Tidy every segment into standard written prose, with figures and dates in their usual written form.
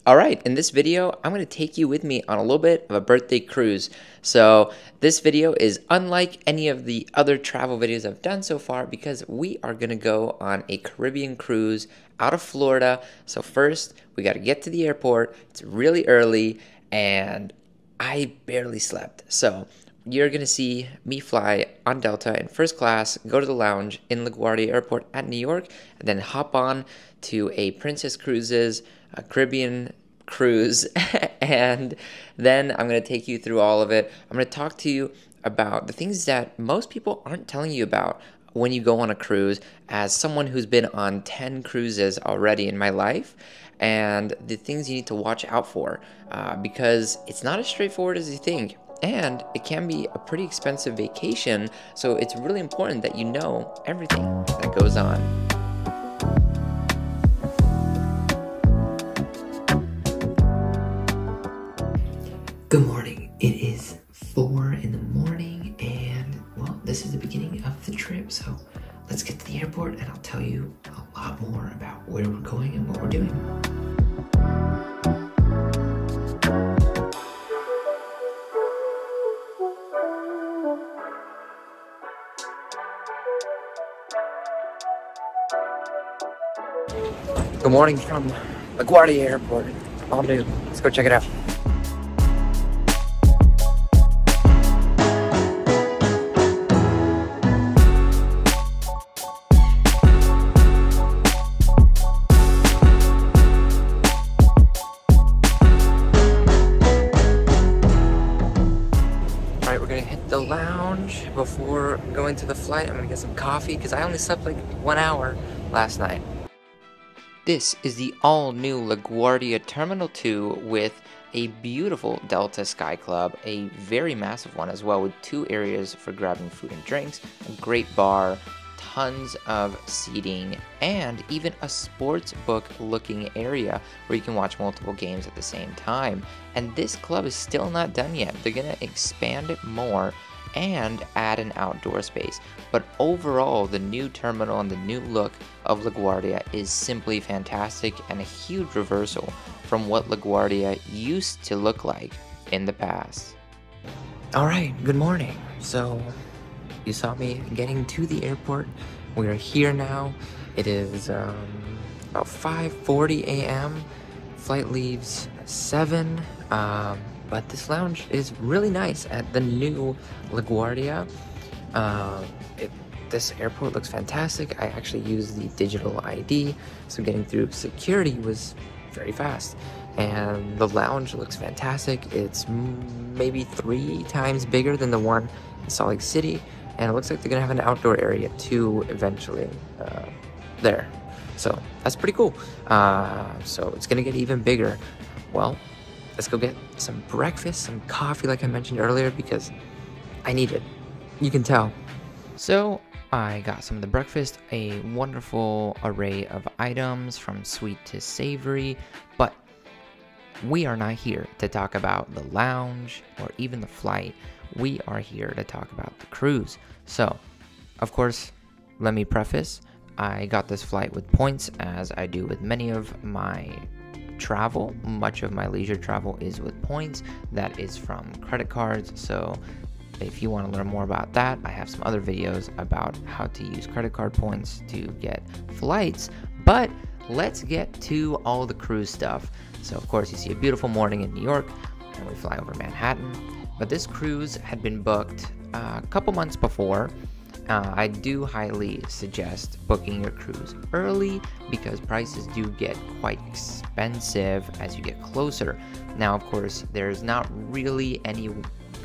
Alright, in this video, I'm going to take you with me on a little bit of a birthday cruise. So this video is unlike any of the other travel videos I've done so far because we are going to go on a Caribbean cruise out of Florida. So first, we got to get to the airport. It's really early and I barely slept. So you're going to see me fly on Delta in first class, go to the lounge in LaGuardia Airport at New York, and then hop on to a Princess Cruises Caribbean cruise. And then I'm going to take you through all of it. I'm going to talk to you about the things that most people aren't telling you about when you go on a cruise, as someone who's been on 10 cruises already in my life, and the things you need to watch out for, because it's not as straightforward as you think. And it can be a pretty expensive vacation, so it's really important that you know everything that goes on. Good morning. It is 4 in the morning, and well, this is the beginning of the trip, so let's get to the airport and I'll tell you a lot more about where we're going and what we're doing. Good morning from LaGuardia Airport. All new. Let's go check it out. Alright, we're gonna hit the lounge before going to the flight. I'm gonna get some coffee because I only slept like 1 hour last night. This is the all-new LaGuardia Terminal 2 with a beautiful Delta Sky Club, a very massive one as well, with 2 areas for grabbing food and drinks, a great bar, tons of seating, and even a sports book looking area where you can watch multiple games at the same time. And this club is still not done yet. They're going to expand it more and add an outdoor space. But overall, the new terminal and the new look of LaGuardia is simply fantastic and a huge reversal from what LaGuardia used to look like in the past. Alright, good morning. So you saw me getting to the airport. We are here now. It is about 5:40 a.m. Flight leaves 7. But this lounge is really nice at the new LaGuardia. This airport looks fantastic. I actually used the digital ID, so getting through security was very fast. And the lounge looks fantastic. It's maybe 3 times bigger than the one in Salt Lake City, and it looks like they're gonna have an outdoor area too eventually there. So that's pretty cool. So it's gonna get even bigger. Well, let's go get some breakfast, some coffee like I mentioned earlier, because I need it. You can tell. So I got some of the breakfast, a wonderful array of items from sweet to savory, but we are not here to talk about the lounge or even the flight. We are here to talk about the cruise. So, of course, let me preface, I got this flight with points, as I do with many of my travel. Much of my leisure travel is with points. That is from credit cards. So if you want to learn more about that, I have some other videos about how to use credit card points to get flights. But let's get to all the cruise stuff. So of course you see a beautiful morning in New York and we fly over Manhattan. But this cruise had been booked a couple months before. I do highly suggest booking your cruise early because prices do get quite expensive as you get closer. Now, of course, there's not really any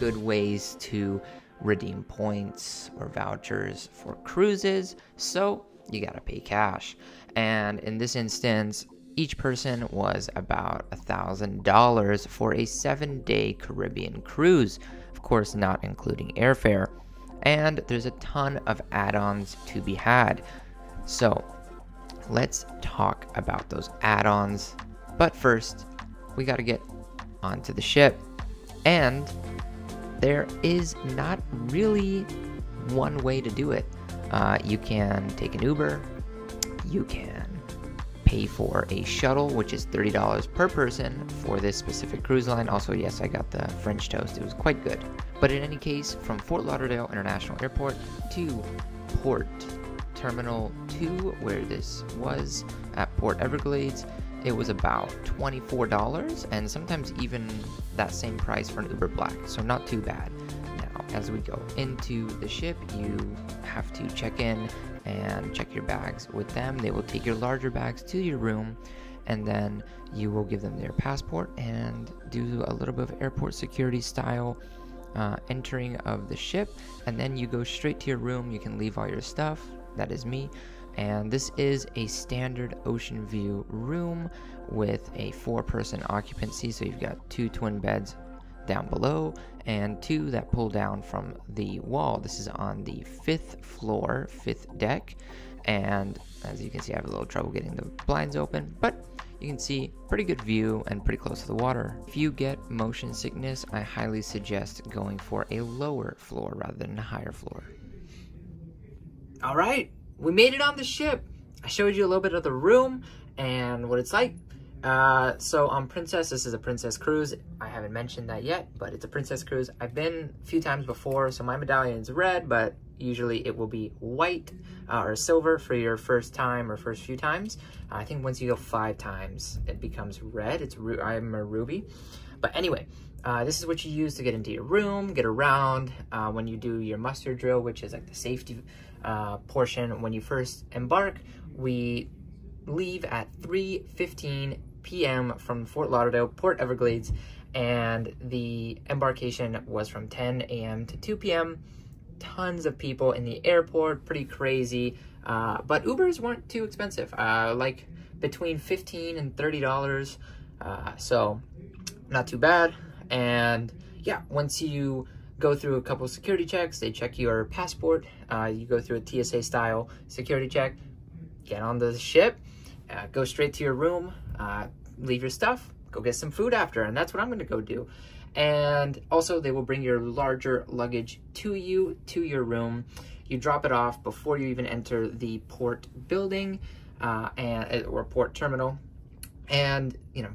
good ways to redeem points or vouchers for cruises, so you gotta pay cash. And in this instance, each person was about $1,000 for a 7-day Caribbean cruise, of course not including airfare. And there's a ton of add-ons to be had. So let's talk about those add-ons. But first, we got to get onto the ship. And there is not really one way to do it. You can take an Uber. You can pay for a shuttle, which is $30 per person for this specific cruise line. Also, yes, I got the French toast. It was quite good. But in any case, from Fort Lauderdale International Airport to Port Terminal 2, where this was at Port Everglades, it was about $24, and sometimes even that same price for an Uber Black, so not too bad. Now, as we go into the ship, you have to check in and check your bags with them. They will take your larger bags to your room, and then you will give them their passport and do a little bit of airport security style entering of the ship, and then you go straight to your room. You can leave all your stuff. That is me. And this is a standard ocean view room with a 4-person occupancy, so you've got 2 twin beds down below and 2 that pull down from the wall. This is on the 5th floor, 5th deck, and as you can see, I have a little trouble getting the blinds open, but you can see pretty good view and pretty close to the water. If you get motion sickness, I highly suggest going for a lower floor rather than a higher floor. All right, we made it on the ship. I showed you a little bit of the room and what it's like. So on Princess, this is a Princess cruise. I haven't mentioned that yet, but it's a Princess cruise. I've been a few times before, so my medallion is red, but usually it will be white or silver for your first time or first few times. I think once you go 5 times, it becomes red. I'm a ruby. But anyway, this is what you use to get into your room, get around when you do your muster drill, which is like the safety portion. When you first embark, we leave at 3:15 p.m. from Fort Lauderdale, Port Everglades, and the embarkation was from 10 a.m. to 2 p.m. Tons of people in the airport, pretty crazy, but Ubers weren't too expensive, like between $15 and $30, so not too bad. And yeah, once you go through a couple security checks, they check your passport, you go through a TSA style security check, get on the ship, go straight to your room, leave your stuff, go get some food after, and that's what I'm gonna go do. And also they will bring your larger luggage to you, to your room. You drop it off before you even enter the port building, or port terminal, and you know,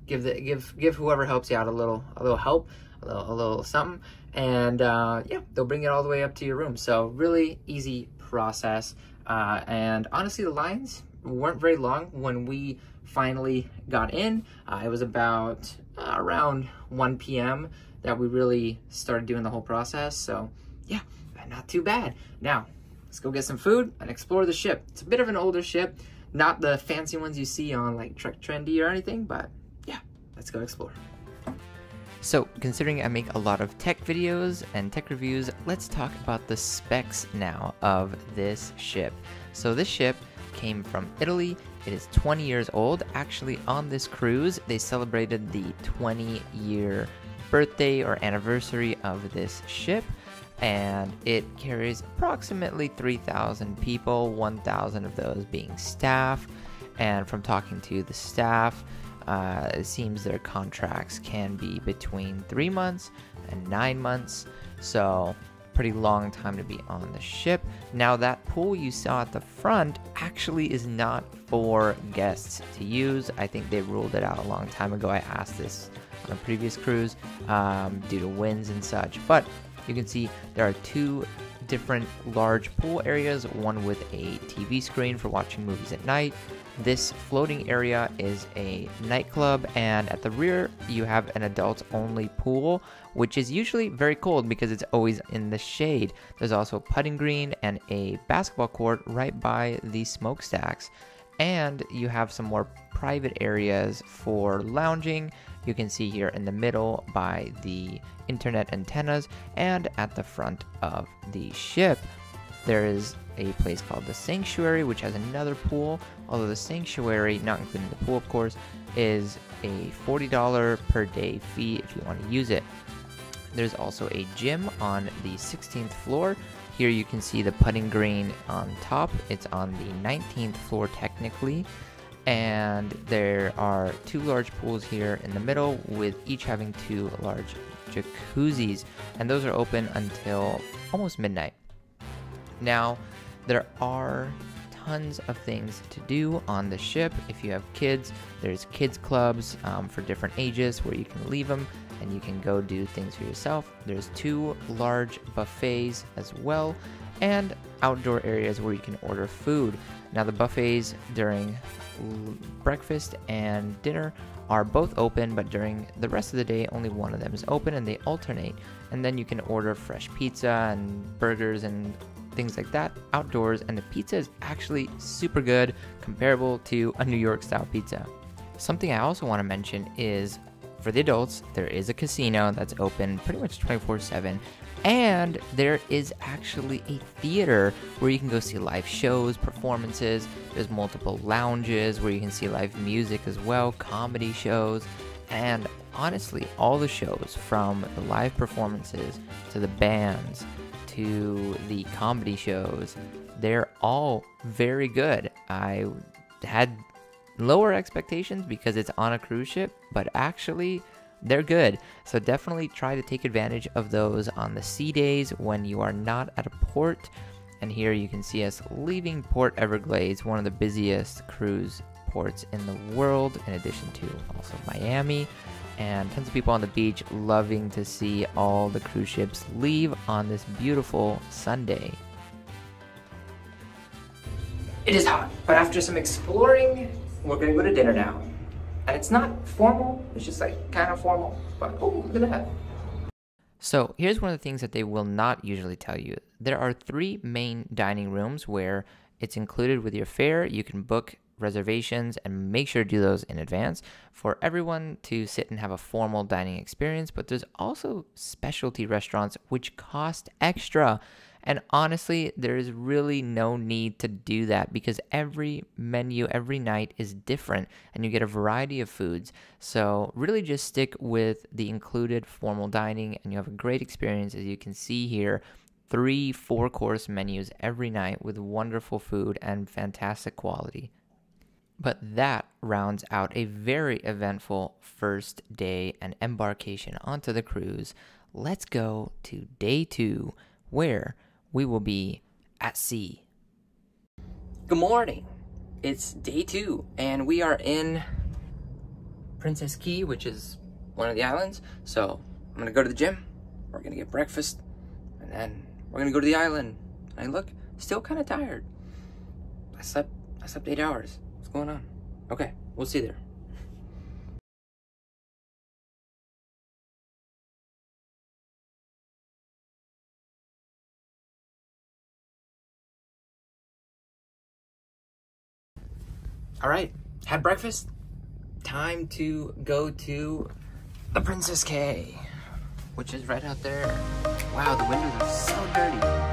give whoever helps you out a little help, a little something, and yeah, they'll bring it all the way up to your room. So really easy process, and honestly, the lines weren't very long when we finally got in. It was about around 1 p.m. that we really started doing the whole process. So yeah, not too bad. Now let's go get some food and explore the ship. It's a bit of an older ship, not the fancy ones you see on like Trek Trendy or anything, but yeah, let's go explore. So considering I make a lot of tech videos and tech reviews, let's talk about the specs now of this ship. So this ship came from Italy. It is 20 years old. Actually, on this cruise, they celebrated the 20-year birthday or anniversary of this ship, and it carries approximately 3,000 people, 1,000 of those being staff. And from talking to the staff, it seems their contracts can be between 3 months and 9 months, so pretty long time to be on the ship. Now that pool you saw at the front actually is not for guests to use. I think they ruled it out a long time ago. I asked this on a previous cruise due to winds and such, but you can see there are 2 different large pool areas, one with a TV screen for watching movies at night. This floating area is a nightclub, and at the rear you have an adults only pool, which is usually very cold because it's always in the shade. There's also a putting green and a basketball court right by the smokestacks, and you have some more private areas for lounging. You can see here in the middle by the internet antennas, and at the front of the ship there is a place called the Sanctuary, which has another pool, although the Sanctuary, not including the pool of course, is a $40 per day fee if you want to use it. There's also a gym on the 16th floor. Here you can see the putting green on top. It's on the 19th floor technically, and there are 2 large pools here in the middle, with each having 2 large jacuzzis, and those are open until almost midnight. Now, there are tons of things to do on the ship. If you have kids, there's kids clubs for different ages where you can leave them and you can go do things for yourself. There's 2 large buffets as well, and outdoor areas where you can order food. Now the buffets during breakfast and dinner are both open, but during the rest of the day only one of them is open, and they alternate. And then you can order fresh pizza and burgers and things like that outdoors, and the pizza is actually super good, comparable to a New York style pizza. Something I also want to mention is for the adults, there is a casino that's open pretty much 24/7, and there is actually a theater where you can go see live shows, performances. There's multiple lounges where you can see live music as well, comedy shows, and honestly, all the shows from the live performances to the bands to the comedy shows, they're all very good. I had lower expectations because it's on a cruise ship, but actually they're good. So definitely try to take advantage of those on the sea days when you are not at a port. And here you can see us leaving Port Everglades, one of the busiest cruise ports in the world, in addition to also Miami. And tons of people on the beach loving to see all the cruise ships leave on this beautiful Sunday. It is hot, but after some exploring, we're gonna go to dinner now. And it's not formal, it's just like kind of formal, but oh, look at that. So here's one of the things that they will not usually tell you. There are 3 main dining rooms where it's included with your fare. You can book reservations and make sure to do those in advance for everyone to sit and have a formal dining experience. But there's also specialty restaurants which cost extra. And honestly, there is really no need to do that because every menu every night is different and you get a variety of foods. So really just stick with the included formal dining and you have a great experience. As you can see here, 3 4-course menus every night with wonderful food and fantastic quality. But that rounds out a very eventful first day and embarkation onto the cruise. Let's go to day 2, where we will be at sea. Good morning. It's day 2, and we are in Princess Key, which is one of the islands. So I'm gonna go to the gym, we're gonna get breakfast, and then we're gonna go to the island. And I look still kind of tired. I slept 8 hours. What's going on? Okay, we'll see there. All right, had breakfast. Time to go to the Princess K, which is right out there. Wow, the windows are so dirty.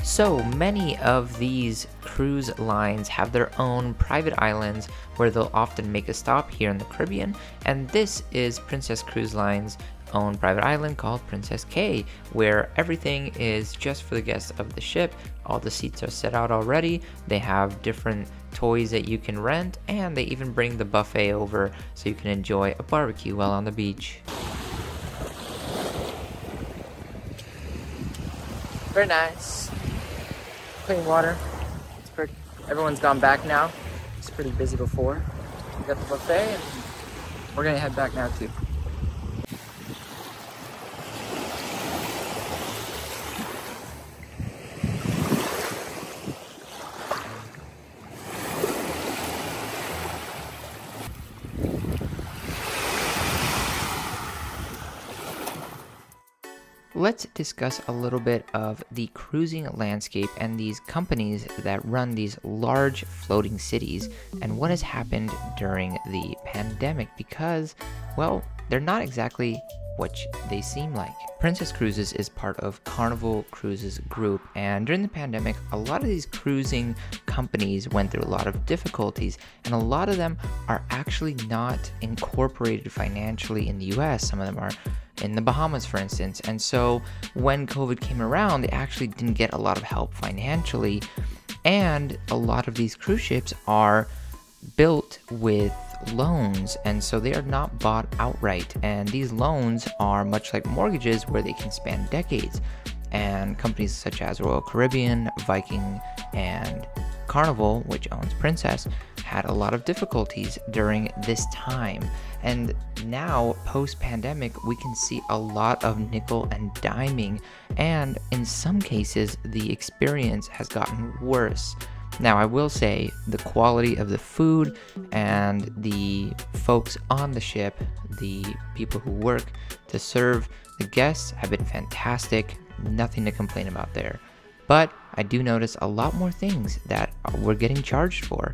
So many of these cruise lines have their own private islands where they'll often make a stop here in the Caribbean, and this is Princess Cruise Line's own private island called Princess K, where everything is just for the guests of the ship. All the seats are set out already, they have different toys that you can rent, and they even bring the buffet over so you can enjoy a barbecue while on the beach. Very nice. Clean water. Everyone's gone back now. It's pretty busy before. We got the buffet and we're gonna head back now too. Let's discuss a little bit of the cruising landscape and these companies that run these large floating cities and what has happened during the pandemic because, well, they're not exactly what they seem like. Princess Cruises is part of Carnival Cruises Group, and during the pandemic, a lot of these cruising companies went through a lot of difficulties, and a lot of them are actually not incorporated financially in the US. Some of them are in the Bahamas, for instance, and so when COVID came around, they actually didn't get a lot of help financially, and a lot of these cruise ships are built with loans, and so they are not bought outright, and these loans are much like mortgages where they can span decades, and companies such as Royal Caribbean, Viking, and Carnival, which owns Princess, had a lot of difficulties during this time. And now, post-pandemic, we can see a lot of nickel and diming, and in some cases the experience has gotten worse. Now, I will say the quality of the food and the folks on the ship, the people who work to serve the guests, have been fantastic. Nothing to complain about there. But I do notice a lot more things that we're getting charged for,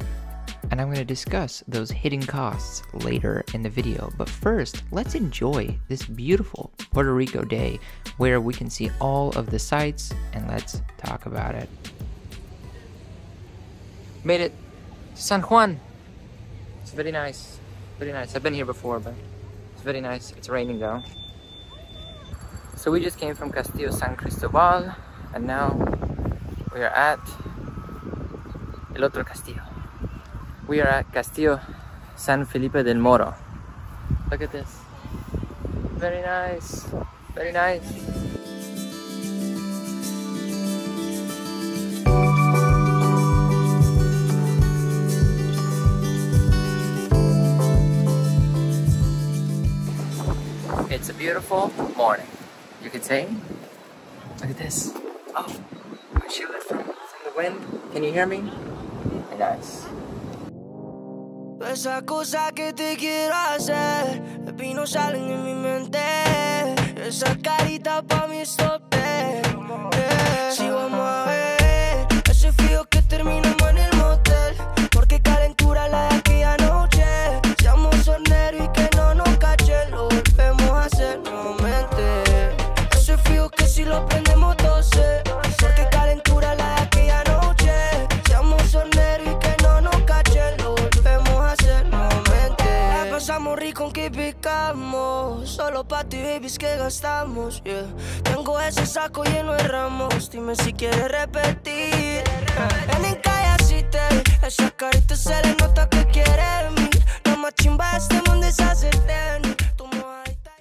and I'm going to discuss those hidden costs later in the video. But first, let's enjoy this beautiful Puerto Rico day where we can see all of the sights, and let's talk about it. Made it to San Juan. It's very nice. Very nice. I've been here before, but it's very nice. It's raining though. So we just came from Castillo San Cristobal, and now we are at El Otro Castillo. We are at Castillo San Felipe del Moro. Look at this. Very nice. Very nice. It's a beautiful morning, you could say. Look at this. Oh, I'm shielded from the wind. Can you hear me? Very nice. Esa cosa que te quiero hacer, baby, no salen en mi mente. Esa carita pa' mi stopper. Si vamos a ver ese frío que terminamos en el motel, porque calentura la de aquella noche. Seamos horneros y que no nos cachen, lo volvemos a hacer nuevamente. Ese frío que si lo prendemos 12, porque calentura la de aquella noche. Seamos horneros y que no nos cachen, lo volvemos a hacer nuevamente. La pasamos rico aunque picamos, solo pa' ti babies que gastamos, yeah. Tengo ese saco lleno de ramos, dime si quieres repetir. Ven en calle así te vi, esa carita se le nota que quiere mí. La más chimba de este mundo es hacerte venir.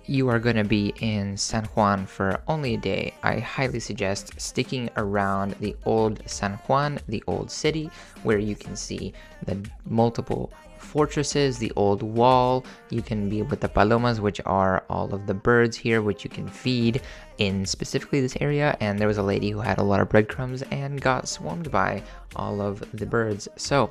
You are going to be in San Juan for only a day. I highly suggest sticking around the old San Juan, the old city, where you can see the multiple fortresses, the old wall. You can be with the palomas, which are all of the birds here, which you can feed in specifically this area. And there was a lady who had a lot of breadcrumbs and got swarmed by all of the birds. So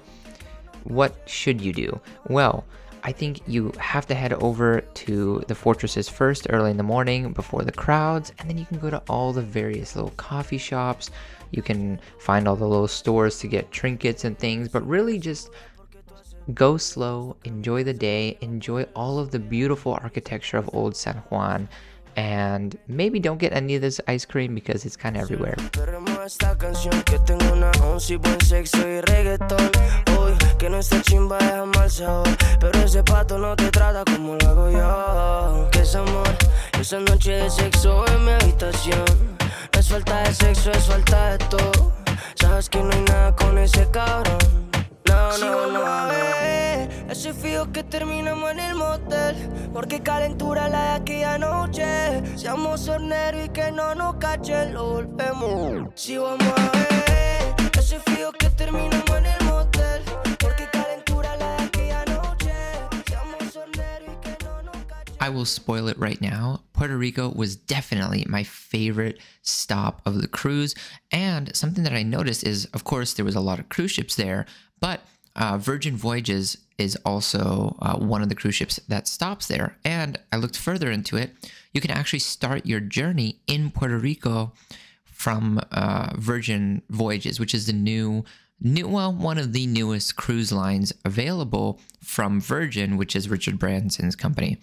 what should you do? Well, I think you have to head over to the fortresses first early in the morning before the crowds, and then you can go to all the various little coffee shops. You can find all the little stores to get trinkets and things, but really just go slow, enjoy the day, enjoy all of the beautiful architecture of old San Juan, and maybe don't get any of this ice cream because it's kind of everywhere. Esta canción que tengo una once y buen sexo y reggaetón. Hoy que nuestra chimba deja mal sabor, pero ese pato no te trata como lo hago yo. Que es amor, esa noche de sexo en mi habitación. No es falta de sexo, es falta de todo. Sabes que no hay nada con ese cabrón. No, no, no. Ese frío que terminamos en el motel, porque calentura la de aquella noche. Seamos horneros y que no nos cachen, lo volvemos. Si vamos a ver ese frío que terminamos en el motel, porque calentura la de aquella noche. Seamos horneros y que no nos cachen. I will spoil it right now. Puerto Rico was definitely my favorite stop of the cruise, and something that I noticed is, of course, there was a lot of cruise ships there, but Virgin Voyages is also one of the cruise ships that stops there. And I looked further into it. You can actually start your journey in Puerto Rico from Virgin Voyages, which is the one of the newest cruise lines available from Virgin, which is Richard Branson's company.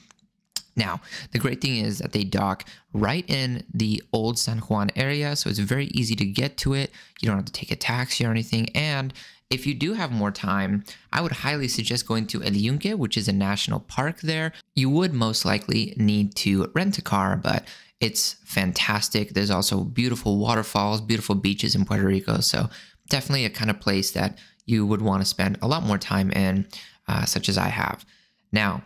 Now, the great thing is that they dock right in the old San Juan area, so it's very easy to get to it. You don't have to take a taxi or anything. And if you do have more time, I would highly suggest going to El Yunque, which is a national park there. You would most likely need to rent a car, but it's fantastic. There's also beautiful waterfalls, beautiful beaches in Puerto Rico. So definitely a kind of place that you would want to spend a lot more time in, such as I have. Now,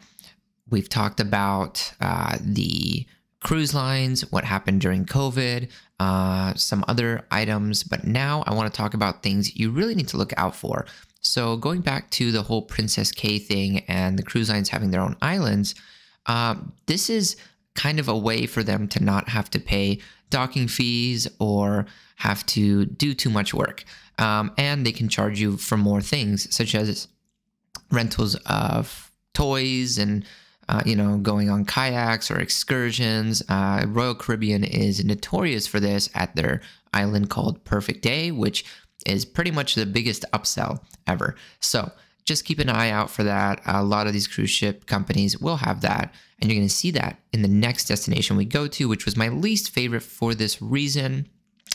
we've talked about the cruise lines, what happened during COVID, some other items, but now I want to talk about things you really need to look out for. So going back to the whole Princess K thing and the cruise lines having their own islands, this is kind of a way for them to not have to pay docking fees or have to do too much work. And they can charge you for more things, such as rentals of toys and going on kayaks or excursions. Royal Caribbean is notorious for this at their island called Perfect Day, which is pretty much the biggest upsell ever. So just keep an eye out for that. A lot of these cruise ship companies will have that, and you're going to see that in the next destination we go to, which was my least favorite for this reason.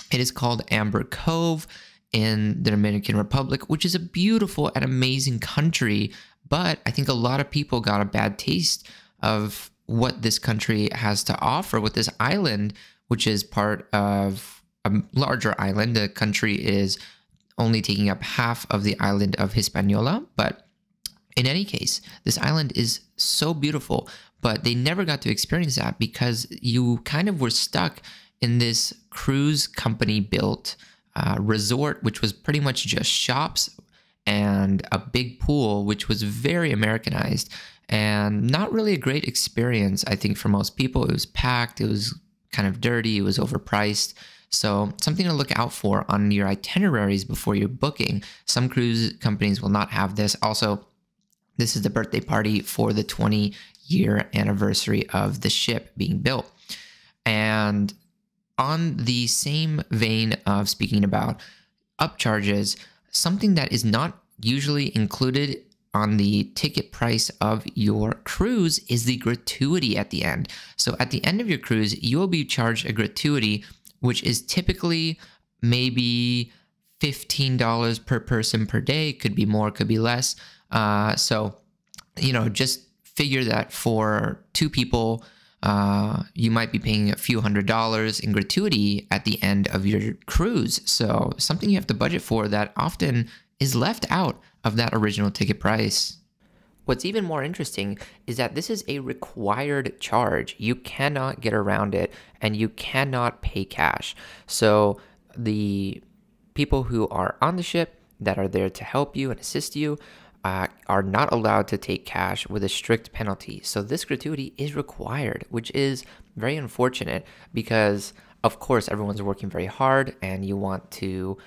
It is called Amber Cove in the Dominican Republic, which is a beautiful and amazing country, but I think a lot of people got a bad taste of what this country has to offer with this island, which is part of a larger island. The country is only taking up half of the island of Hispaniola, but in any case, this island is so beautiful, but they never got to experience that because you kind of were stuck in this cruise company built resort, which was pretty much just shops and a big pool, which was very Americanized and not really a great experience, I think, for most people. It was packed, it was kind of dirty, it was overpriced. So something to look out for on your itineraries before you're booking. Some cruise companies will not have this. Also, this is the birthday party for the 20-year anniversary of the ship being built. And on the same vein of speaking about upcharges, something that is not usually included on the ticket price of your cruise is the gratuity at the end. So at the end of your cruise, you will be charged a gratuity, which is typically maybe $15 per person per day. Could be more, could be less. So, just figure that for two people, you might be paying a few $100s in gratuity at the end of your cruise. So something you have to budget for that often is left out of that original ticket price. What's even more interesting is that this is a required charge. You cannot get around it, and you cannot pay cash. So the people who are on the ship that are there to help you and assist you are not allowed to take cash with a strict penalty. So this gratuity is required, which is very unfortunate because, of course, everyone's working very hard and you want to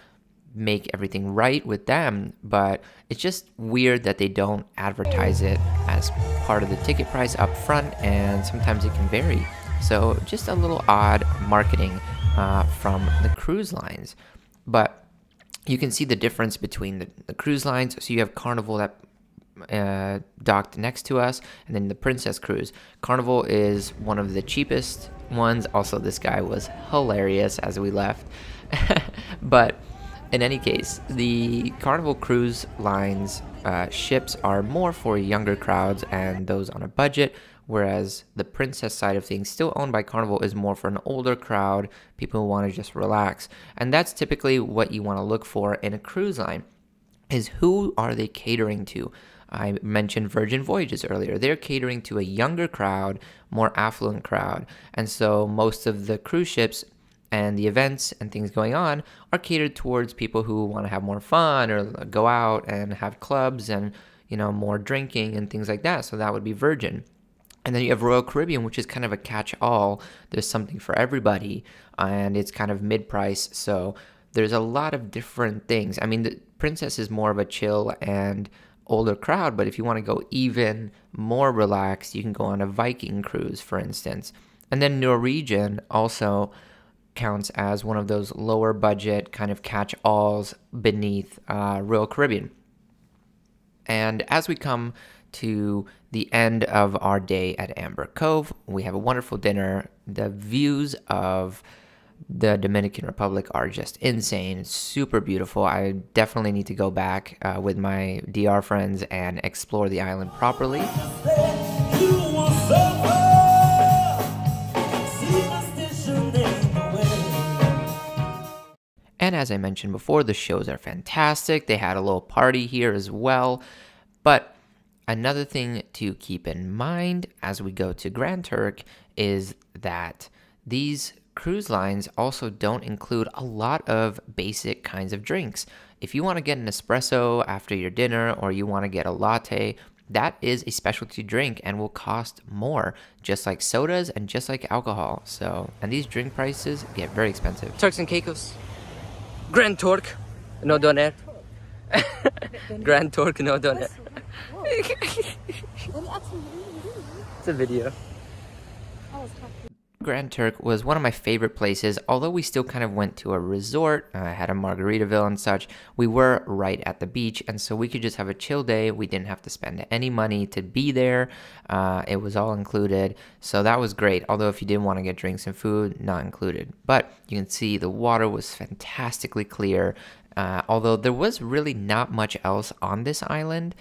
make everything right with them, but it's just weird that they don't advertise it as part of the ticket price up front, and sometimes it can vary. So just a little odd marketing from the cruise lines. But you can see the difference between the cruise lines. So you have Carnival that docked next to us, and then the Princess Cruise. Carnival is one of the cheapest ones. Also, this guy was hilarious as we left. But in any case, the Carnival Cruise Lines ships are more for younger crowds and those on a budget, whereas the Princess side of things, still owned by Carnival, is more for an older crowd, people who want to just relax. And that's typically what you want to look for in a cruise line, is who are they catering to? I mentioned Virgin Voyages earlier. They're catering to a younger crowd, more affluent crowd. And so most of the cruise ships and the events and things going on are catered towards people who want to have more fun or go out and have clubs and, more drinking and things like that. So that would be Virgin. And then you have Royal Caribbean, which is kind of a catch-all. There's something for everybody, and it's kind of mid-price. So there's a lot of different things. I mean, the Princess is more of a chill and older crowd, but if you want to go even more relaxed, you can go on a Viking cruise, for instance. And then Norwegian also counts as one of those lower budget kind of catch-alls beneath Royal Caribbean. And as we come to the end of our day at Amber Cove. We have a wonderful dinner. The views of the Dominican Republic are just insane. It's super beautiful. I definitely need to go back with my DR friends and explore the island properly. And as I mentioned before, the shows are fantastic. They had a little party here as well. But another thing to keep in mind as we go to Grand Turk is that these cruise lines also don't include a lot of basic kinds of drinks. If you want to get an espresso after your dinner or you want to get a latte, that is a specialty drink and will cost more, just like sodas and just like alcohol. And these drink prices get very expensive. Turks and Caicos. Grand Turk, no doner. Grand Turk, no doner. It's a video. Grand Turk was one of my favorite places. Although we still kind of went to a resort, had a Margaritaville and such, we were right at the beach, and so we could just have a chill day. We didn't have to spend any money to be there. It was all included, so that was great. Although if you didn't want to get drinks and food, not included. But you can see the water was fantastically clear, although there was really not much else on this island.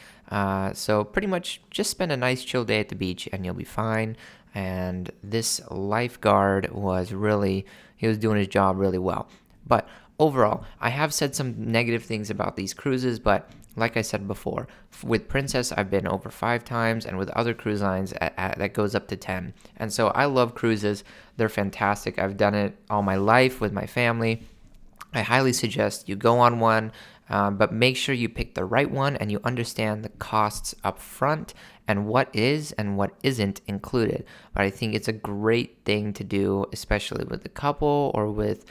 So pretty much just spend a nice chill day at the beach and you'll be fine. And this lifeguard was he was doing his job really well. But overall, I have said some negative things about these cruises, but like I said before, with Princess, I've been over 5 times, and with other cruise lines, that goes up to 10. And so I love cruises. They're fantastic. I've done it all my life with my family. I highly suggest you go on one, but make sure you pick the right one and you understand the costs up front and what is and what isn't included. But I think it's a great thing to do, especially with the couple or with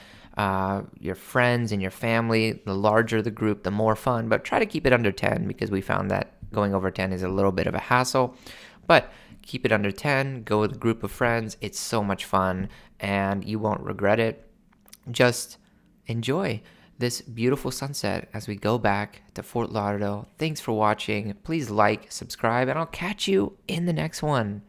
your friends and your family. The larger the group, the more fun, but try to keep it under 10 because we found that going over 10 is a little bit of a hassle. But keep it under 10, go with a group of friends. It's so much fun and you won't regret it. Just enjoy this beautiful sunset as we go back to Fort Lauderdale. Thanks for watching. Please like, subscribe, and I'll catch you in the next one.